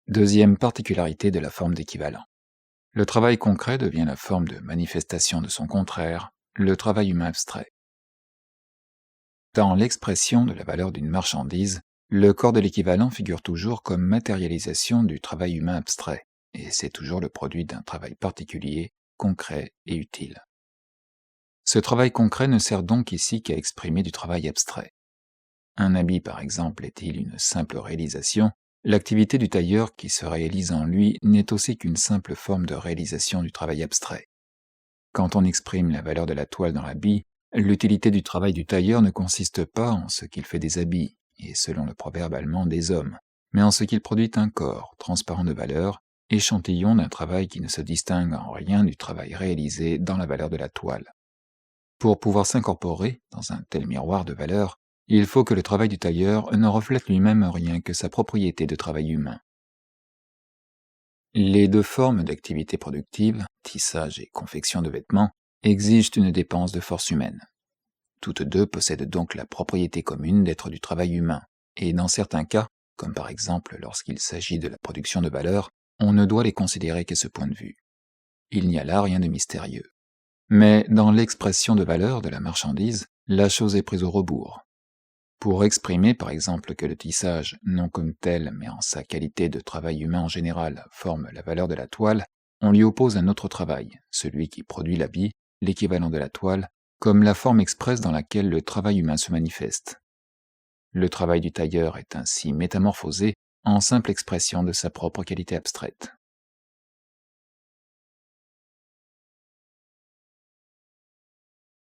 Deuxième particularité de la forme d'équivalent. Le travail concret devient la forme de manifestation de son contraire, le travail humain abstrait. Dans l'expression de la valeur d'une marchandise, le corps de l'équivalent figure toujours comme matérialisation du travail humain abstrait, et c'est toujours le produit d'un travail particulier, concret et utile. Ce travail concret ne sert donc ici qu'à exprimer du travail abstrait. Un habit, par exemple, est-il une simple réalisation? L'activité du tailleur qui se réalise en lui n'est aussi qu'une simple forme de réalisation du travail abstrait. Quand on exprime la valeur de la toile dans l'habit, l'utilité du travail du tailleur ne consiste pas en ce qu'il fait des habits, et selon le proverbe allemand des hommes, mais en ce qu'il produit un corps, transparent de valeur, échantillon d'un travail qui ne se distingue en rien du travail réalisé dans la valeur de la toile. Pour pouvoir s'incorporer dans un tel miroir de valeur, il faut que le travail du tailleur ne reflète lui-même rien que sa propriété de travail humain. Les deux formes d'activité productive, tissage et confection de vêtements, exigent une dépense de force humaine. Toutes deux possèdent donc la propriété commune d'être du travail humain, et dans certains cas, comme par exemple lorsqu'il s'agit de la production de valeur, on ne doit les considérer qu'à ce point de vue. Il n'y a là rien de mystérieux. Mais dans l'expression de valeur de la marchandise, la chose est prise au rebours. Pour exprimer par exemple que le tissage, non comme tel mais en sa qualité de travail humain en général, forme la valeur de la toile, on lui oppose un autre travail, celui qui produit l'habit, l'équivalent de la toile, comme la forme expresse dans laquelle le travail humain se manifeste. Le travail du tailleur est ainsi métamorphosé en simple expression de sa propre qualité abstraite.